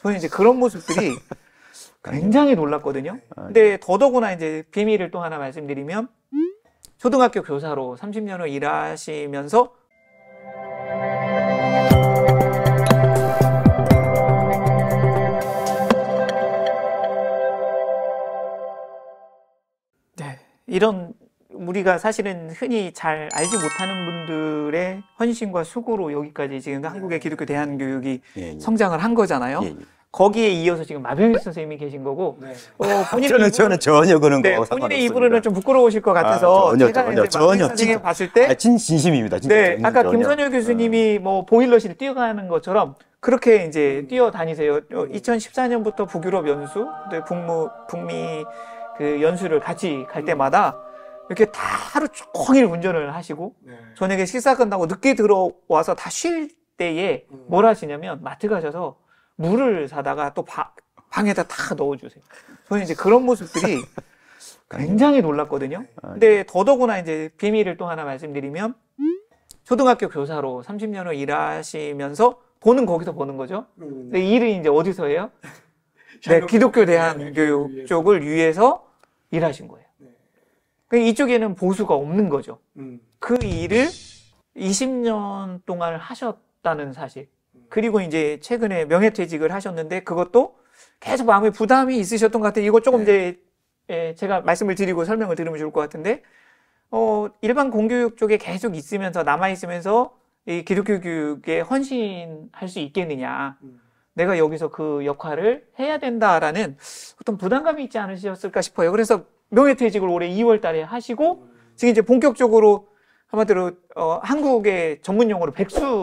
저는 이제 그런 모습들이 굉장히 놀랐거든요. 근데 더더구나 이제 비밀을 또 하나 말씀드리면 초등학교 교사로 30년을 일하시면서 네, 이런 우리가 사실은 흔히 잘 알지 못하는 분들의 헌신과 수고로 여기까지 지금 한국의 기독교 대안교육이 성장을 한 거잖아요. 거기에 이어서 지금 마병익 선생님이 계신 거고, 저는 전혀 그런 거 상관없습니다. 본인의 입으로는 좀 부끄러우실 것 같아서 제가 이제 마병익 선생님 봤을 때 진심입니다. 진짜. 네, 아까 김선율 교수님이 뭐 보일러실을 뛰어가는 것처럼 그렇게 이제 뛰어다니세요. 2014년부터 북유럽 연수, 북미 그 연수를 같이 갈 때마다 이렇게 다 하루 종일 운전을 하시고 저녁에 식사 끝나고 늦게 들어와서 다 쉴 때에 뭘 하시냐면 마트 가셔서 물을 사다가 또 방에다 다 넣어주세요. 저는 이제 그런 모습들이 굉장히 놀랐거든요. 근데 더더구나 이제 비밀을 또 하나 말씀드리면 초등학교 교사로 30년을 일하시면서 돈은 거기서 버는 거죠. 근데 일은 이제 어디서 해요? 네, 기독교 대안교육 쪽을 위해서 일하신 거예요. 이쪽에는 보수가 없는 거죠. 그 일을 20년 동안 하셨다는 사실. 그리고 이제 최근에 명예퇴직을 하셨는데 그것도 계속 마음에 부담이 있으셨던 것 같아요. 이거 조금 이제 제가 말씀을 드리고 설명을 들으면 좋을 것 같은데, 일반 공교육 쪽에 계속 있으면서 남아있으면서 이 기독교 교육에 헌신할 수 있겠느냐. 내가 여기서 그 역할을 해야 된다라는 어떤 부담감이 있지 않으셨을까 싶어요. 그래서 명예퇴직을 올해 2월 달에 하시고 지금 이제 본격적으로 한마디로 한국의 전문 용어로 백수인가요?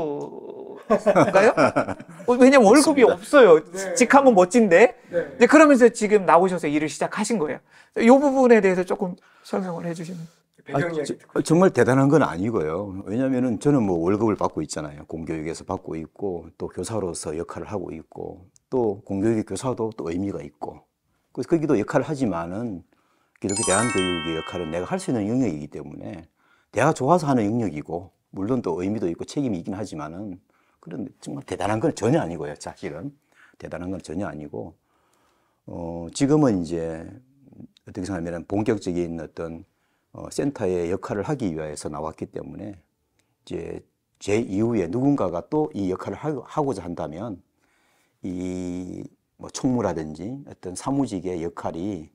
왜냐면 월급이 없어요. 직함은 멋진데. 네, 그러면서 지금 나오셔서 일을 시작하신 거예요. 이 부분에 대해서 조금 설명을 해주시면. 정말 대단한 건 아니고요. 왜냐면은 저는 뭐 월급을 받고 있잖아요. 공교육에서 받고 있고 또 교사로서 역할을 하고 있고 또 공교육의 교사도 또 의미가 있고 그래서 거기도 역할을 하지만은 기독교 대안교육의 역할은 내가 할 수 있는 영역이기 때문에 내가 좋아서 하는 영역이고 물론 또 의미도 있고 책임이 있긴 하지만은 그런 정말 대단한 건 전혀 아니고요. 사실은 대단한 건 전혀 아니고 지금은 이제 어떻게 생각하면 본격적인 어떤 센터의 역할을 하기 위해서 나왔기 때문에 이제 제 이후에 누군가가 또 이 역할을 하고자 한다면 이 뭐 총무라든지 어떤 사무직의 역할이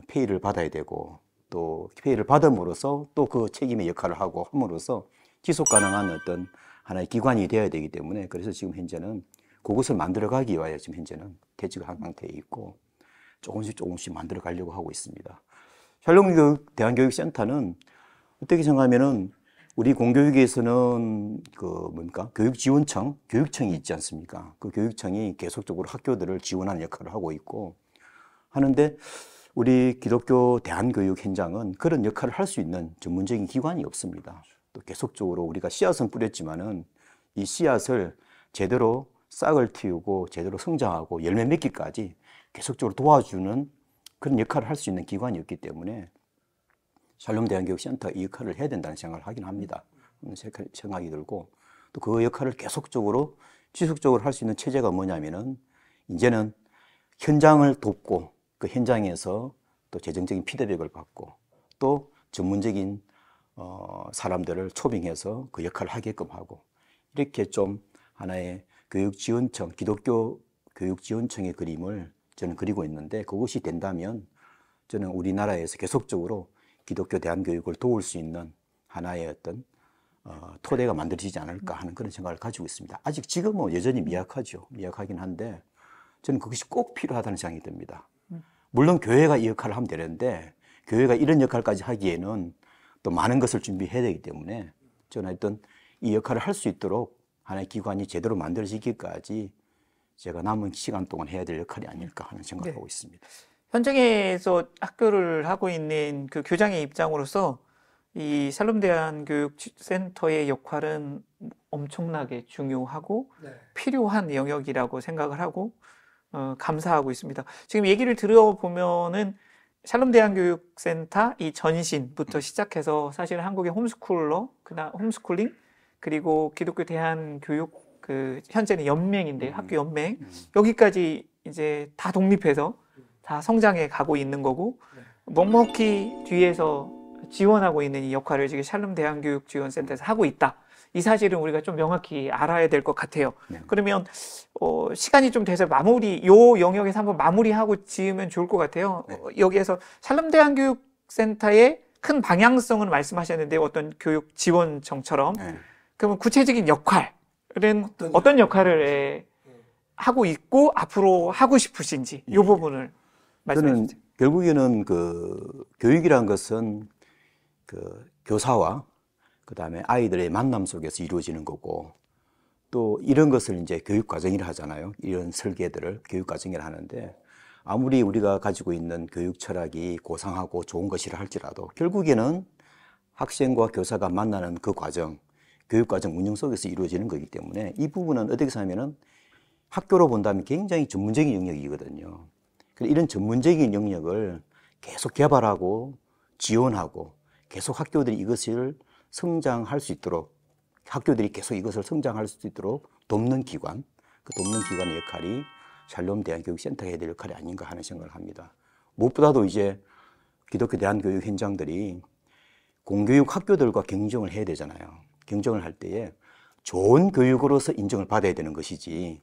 페이를 받아야 되고 또 페이를 받음으로써 또 그 책임의 역할을 하고 함으로써 지속 가능한 어떤 하나의 기관이 되어야 되기 때문에 그래서 지금 현재는 그것을 만들어가기 위하여 지금 현재는 퇴직을 한 상태에 있고 조금씩 만들어 가려고 하고 있습니다. 샬롬 대안교육센터는 어떻게 생각하면은 우리 공교육에서는 교육청이 있지 않습니까? 그 교육청이 계속적으로 학교들을 지원하는 역할을 하고 있고 하는데 우리 기독교 대안교육 현장은 그런 역할을 할 수 있는 전문적인 기관이 없습니다. 또 계속적으로 우리가 씨앗은 뿌렸지만은 이 씨앗을 제대로 싹을 틔우고 제대로 성장하고 열매 맺기까지 계속적으로 도와주는 그런 역할을 할 수 있는 기관이 없기 때문에 샬롬 대안교육센터 이 역할을 해야 된다는 생각을 하긴 합니다. 생각이 들고 또 그 역할을 계속적으로 지속적으로 할 수 있는 체제가 뭐냐면은 이제는 현장을 돕고 그 현장에서 또 재정적인 피드백을 받고 또 전문적인 사람들을 초빙해서 그 역할을 하게끔 하고 이렇게 좀 하나의 교육지원청, 기독교 교육지원청의 그림을 저는 그리고 있는데 그것이 된다면 저는 우리나라에서 계속적으로 기독교 대안교육을 도울 수 있는 하나의 어떤 토대가 만들어지지 않을까 하는 그런 생각을 가지고 있습니다. 아직 지금은 여전히 미약하죠. 미약하긴 한데 저는 그것이 꼭 필요하다는 생각이 듭니다. 물론 교회가 이 역할을 하면 되는데 교회가 이런 역할까지 하기에는 또 많은 것을 준비해야 되기 때문에 저는 하여튼 이 역할을 할 수 있도록 하나의 기관이 제대로 만들어지기까지 제가 남은 시간 동안 해야 될 역할이 아닐까 하는 생각을 하고 있습니다. 현장에서 학교를 하고 있는 그 교장의 입장으로서 이 샬롬 대안교육센터의 역할은 엄청나게 중요하고 필요한 영역이라고 생각을 하고 감사하고 있습니다. 지금 얘기를 들어보면은 샬롬 대안교육센터 이 전신부터 시작해서 사실 한국의 홈스쿨러, 그다음 홈스쿨링, 그리고 기독교 대안교육 그 현재는 연맹인데 학교 연맹 여기까지 이제 다 독립해서 다 성장해 가고 있는 거고 묵묵히 뒤에서 지원하고 있는 이 역할을 지금 샬롬 대안교육지원센터에서 하고 있다. 이 사실은 우리가 좀 명확히 알아야 될 것 같아요. 그러면 시간이 좀 돼서 요 영역에서 한번 마무리하고 지으면 좋을 것 같아요. 여기에서 샬롬 대안교육센터의 큰 방향성은 말씀하셨는데 어떤 교육 지원청처럼 그러면 구체적인 역할은 어떤 역할을 하고 있고 앞으로 하고 싶으신지 이 부분을 말씀해 저는 주세요. 결국에는 그 교육이란 것은 그 교사와 그다음에 아이들의 만남 속에서 이루어지는 거고 또 이런 것을 이제 교육과정이라 하잖아요. 이런 설계들을 교육과정이라 하는데 아무리 우리가 가지고 있는 교육 철학이 고상하고 좋은 것이라 할지라도 결국에는 학생과 교사가 만나는 그 과정, 교육과정 운영 속에서 이루어지는 거기 때문에 이 부분은 어떻게 하면은 학교로 본다면 굉장히 전문적인 영역이거든요. 이런 전문적인 영역을 계속 개발하고 지원하고 계속 학교들이 이것을 성장할 수 있도록 학교들이 계속 이것을 성장할 수 있도록 돕는 기관, 그 돕는 기관의 역할이 샬롬 대안교육센터가 해야 될 역할이 아닌가 하는 생각을 합니다. 무엇보다도 이제 기독교 대안교육 현장들이 공교육 학교들과 경쟁을 해야 되잖아요. 경쟁을 할 때에 좋은 교육으로서 인정을 받아야 되는 것이지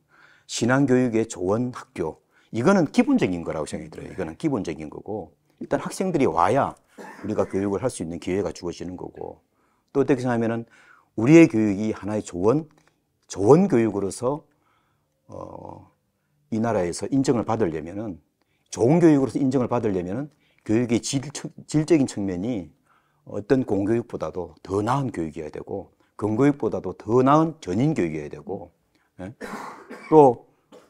신앙교육의 좋은 학교, 이거는 기본적인 거라고 생각이 들어요. 이거는 기본적인 거고 일단 학생들이 와야 우리가 교육을 할 수 있는 기회가 주어지는 거고 또 어떻게 생각하면은 우리의 교육이 하나의 좋은 교육으로서 이 나라에서 인정을 받으려면은 좋은 교육으로서 인정을 받으려면은 교육의 질적인 측면이 어떤 공교육보다도 더 나은 교육이어야 되고 공교육보다도 더 나은 전인 교육이어야 되고 또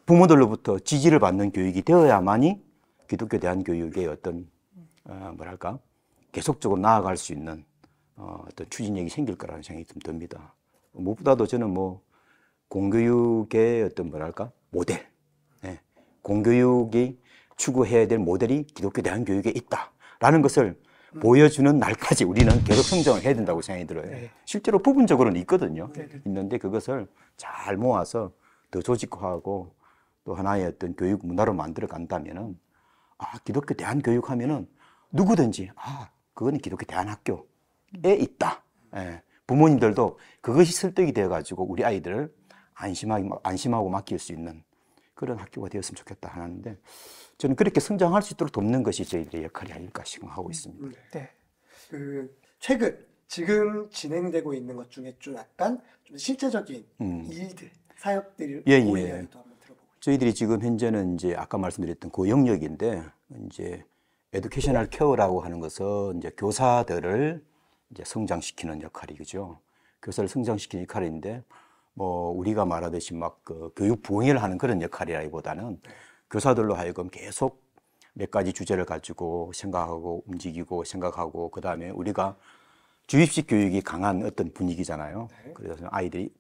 부모들로부터 지지를 받는 교육이 되어야만이 기독교 대안교육의 어떤 뭐랄까 계속적으로 나아갈 수 있는 어떤 추진력이 생길 거라는 생각이 좀 듭니다. 무엇보다도 저는 뭐 공교육의 어떤 뭐랄까 모델, 공교육이 추구해야 될 모델이 기독교 대안교육에 있다라는 것을 보여주는 날까지 우리는 계속 성장을 해야 된다고 생각이 들어요. 실제로 부분적으로는 있거든요. 있는데 그것을 잘 모아서 더 조직화하고 또 하나의 어떤 교육 문화로 만들어 간다면은 기독교 대안교육 하면은 누구든지 그거는 기독교 대안학교에 있다. 부모님들도 그것이 설득이 되어 가지고 우리 아이들을 안심하고 맡길 수 있는 그런 학교가 되었으면 좋겠다 하는데 저는 그렇게 성장할 수 있도록 돕는 것이 저희들의 역할이 아닐까 생각하고 있습니다. 네. 그 최근 지금 진행되고 있는 것 중에 좀 약간 좀 실제적인 일들, 사역들을 보이면 또 한번 들어보고. 저희들이 지금 현재는 이제 아까 말씀드렸던 그 영역인데 이제 에듀케이셔널 케어라고 하는 것은 이제 교사들을 이제 성장시키는 역할이죠. 교사를 성장시키는 역할인데 뭐 우리가 말하듯이 막 그 교육 부흥회를 하는 그런 역할이라기보다는 교사들로 하여금 계속 몇 가지 주제를 가지고 생각하고 움직이고 생각하고 그다음에 우리가 주입식 교육이 강한 어떤 분위기잖아요. 그래서 아이들이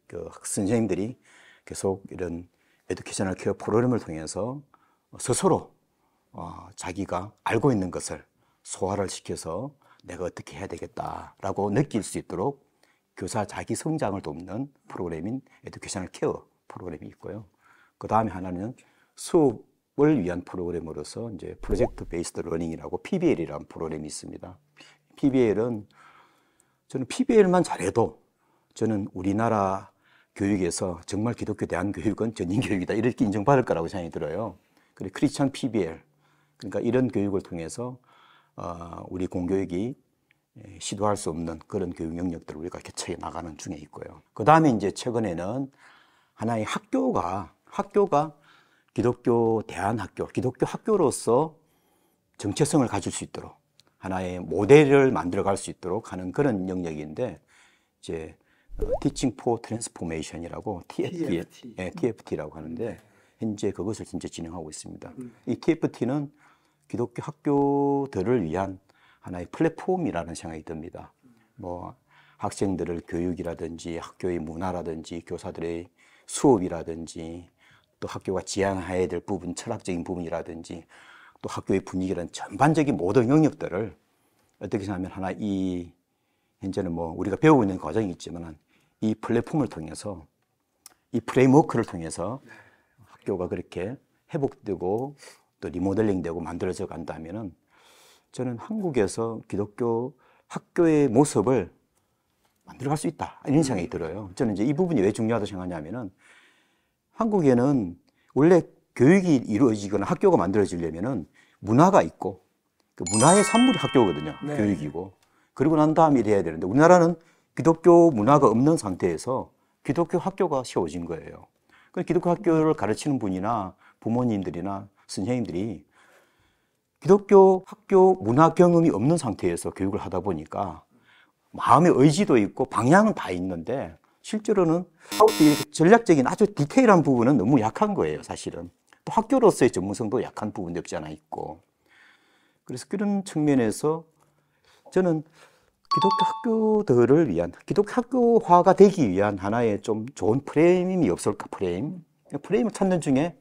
선생님들이 계속 이런 에듀케이셔널 케어 프로그램을 통해서 스스로 자기가 알고 있는 것을 소화를 시켜서 내가 어떻게 해야 되겠다라고 느낄 수 있도록 교사 자기 성장을 돕는 프로그램인 에듀케이셔널 케어 프로그램이 있고요. 그 다음에 하나는 수업을 위한 프로그램으로서 이제 프로젝트 베이스드 러닝이라고 PBL이라는 프로그램이 있습니다. PBL은 저는 PBL만 잘해도 저는 우리나라 교육에서 정말 기독교 대안교육은 전인교육이다 이렇게 인정받을 거라고 생각이 들어요. 그리고 크리스천 PBL 그러니까 이런 교육을 통해서 우리 공교육이 시도할 수 없는 그런 교육 영역들을 우리가 개척해 나가는 중에 있고요. 그 다음에 이제 최근에는 하나의 학교가 기독교 대안학교, 기독교 학교로서 정체성을 가질 수 있도록 하나의 모델을 만들어갈 수 있도록 하는 그런 영역인데 이제 Teaching for Transformation이라고 TFT라고 하는데 현재 그것을 진짜 진행하고 있습니다. 이 TFT는 기독교 학교들을 위한 하나의 플랫폼이라는 생각이 듭니다. 뭐 학생들을 교육이라든지 학교의 문화라든지 교사들의 수업이라든지 또 학교가 지향해야 될 부분, 철학적인 부분이라든지 또 학교의 분위기라는 전반적인 모든 영역들을 어떻게 생각하면 하나 현재는 뭐 우리가 배우고 있는 과정이 있지만 이 플랫폼을 통해서 이 프레임워크를 통해서 학교가 그렇게 회복되고 또 리모델링되고 만들어져 간다면은 저는 한국에서 기독교 학교의 모습을 만들어갈 수 있다 이런 생각이 들어요. 저는 이제 이 부분이 왜 중요하다고 생각하냐면은 한국에는 원래 교육이 이루어지거나 학교가 만들어지려면은 문화가 있고 그 문화의 산물이 학교거든요. 네. 교육이고. 그리고 난 다음에 이래야 되는데 우리나라는 기독교 문화가 없는 상태에서 기독교 학교가 세워진 거예요. 그 기독교 학교를 가르치는 분이나 부모님들이나 선생님들이 기독교 학교 문화 경험이 없는 상태에서 교육을 하다 보니까 마음의 의지도 있고 방향은 다 있는데 실제로는 전략적인 아주 디테일한 부분은 너무 약한 거예요, 사실은. 또 학교로서의 전문성도 약한 부분도 없지 않아 있고. 그래서 그런 측면에서 저는 기독교 학교들을 위한, 기독교 학교화가 되기 위한 하나의 좀 좋은 프레임이 없을까, 프레임을 찾는 중에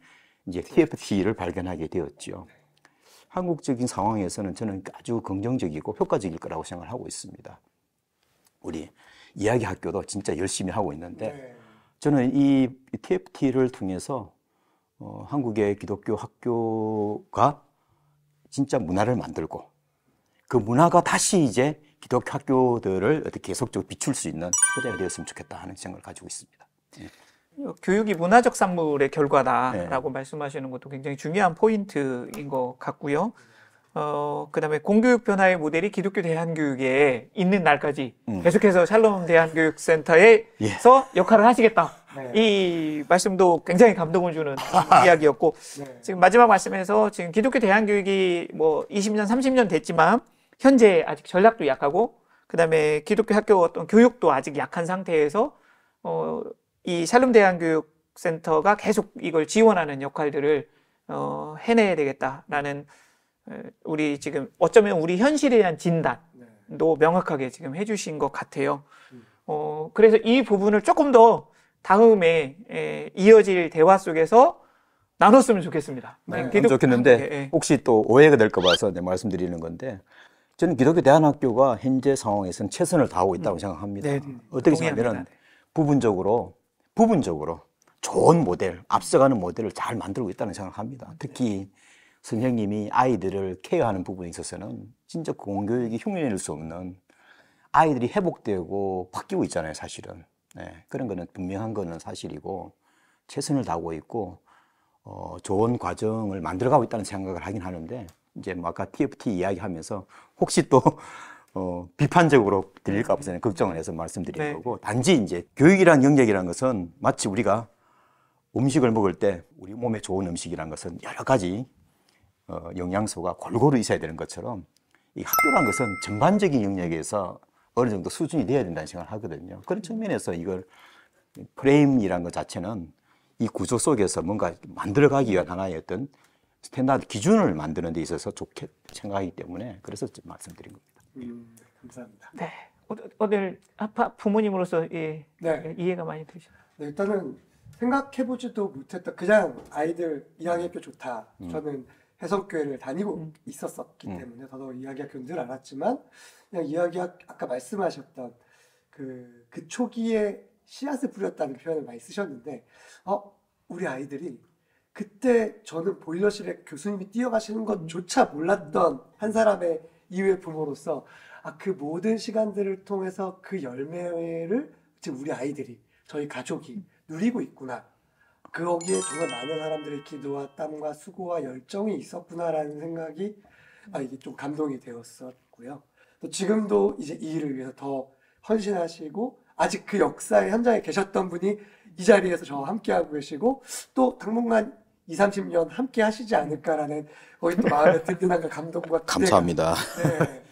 이제 TFT를 발견하게 되었죠. 한국적인 상황에서는 저는 아주 긍정적이고 효과적일 거라고 생각을 하고 있습니다. 우리 이야기 학교도 진짜 열심히 하고 있는데 저는 이 TFT를 통해서 한국의 기독교 학교가 진짜 문화를 만들고 그 문화가 다시 이제 기독교 학교들을 어떻게 계속적으로 비출 수 있는 토대가 되었으면 좋겠다 하는 생각을 가지고 있습니다. 교육이 문화적 산물의 결과다라고 말씀하시는 것도 굉장히 중요한 포인트인 것 같고요. 그다음에 공교육 변화의 모델이 기독교 대한교육에 있는 날까지 계속해서 샬롬 대한교육센터에서 역할을 하시겠다. 이 말씀도 굉장히 감동을 주는 이야기였고 지금 마지막 말씀에서 지금 기독교 대한교육이 뭐 20년, 30년 됐지만 현재 아직 전략도 약하고 그다음에 기독교 학교 어떤 교육도 아직 약한 상태에서 이 샬롬 대한교육센터가 계속 이걸 지원하는 역할들을 해내야 되겠다라는 우리 지금 어쩌면 우리 현실에 대한 진단도 명확하게 지금 해주신 것 같아요. 그래서 이 부분을 조금 더 다음에 이어질 대화 속에서 나눴으면 좋겠습니다. 좋겠는데 혹시 또 오해가 될까 봐서 말씀드리는 건데 저는 기독교 대안학교가 현재 상황에서는 최선을 다하고 있다고 생각합니다. 어떻게 생각하면 부분적으로 좋은 모델, 앞서가는 모델을 잘 만들고 있다는 생각합니다. 특히 선생님이 아이들을 케어하는 부분에 있어서는 진짜 공교육이 흉내낼 수 없는 아이들이 회복되고 바뀌고 있잖아요, 사실은. 그런 거는 분명한 거는 사실이고 최선을 다하고 있고 좋은 과정을 만들어가고 있다는 생각을 하긴 하는데 이제 아까 TFT 이야기하면서 혹시 또 비판적으로 들릴까 봐 걱정을 해서 말씀드린 거고 단지 이제 교육이라는 영역이라는 것은 마치 우리가 음식을 먹을 때 우리 몸에 좋은 음식이라는 것은 여러 가지 영양소가 골고루 있어야 되는 것처럼 이 학교라는 것은 전반적인 영역에서 어느 정도 수준이 돼야 된다는 생각을 하거든요. 그런 측면에서 이걸 프레임이라는 것 자체는 이 구조 속에서 뭔가 만들어가기 위한 하나의 어떤 스탠다드 기준을 만드는 데 있어서 좋게 생각하기 때문에 그래서 말씀드린 겁니다. 감사합니다. 네. 오늘 부모님으로서 이해가 많이 되시나요? 네, 일단은 생각해보지도 못했다. 그냥 아이들 이야기학교 좋다. 저는 해성교회를 다니고 있었었기 때문에 더더욱 이야기학교는 늘 알았지만 그냥 아까 말씀하셨던 그 초기에 씨앗을 뿌렸다는 표현을 많이 쓰셨는데 우리 아이들이 그때 저는 보일러실에 교수님이 뛰어가시는 것조차 몰랐던 한 사람의 이외 부모로서 그 모든 시간들을 통해서 그 열매를 지금 우리 아이들이 저희 가족이 누리고 있구나. 거기에 정말 많은 사람들의 기도와 땀과 수고와 열정이 있었구나라는 생각이 이게 좀 감동이 되었었고요. 또 지금도 이제 이 일을 위해서 더 헌신하시고 아직 그 역사의 현장에 계셨던 분이 이 자리에서 저와 함께하고 계시고 또 당분간 20, 30년 함께 하시지 않을까라는 거의 또 마음의 든든함과 감동과 기대가 감사합니다. 네.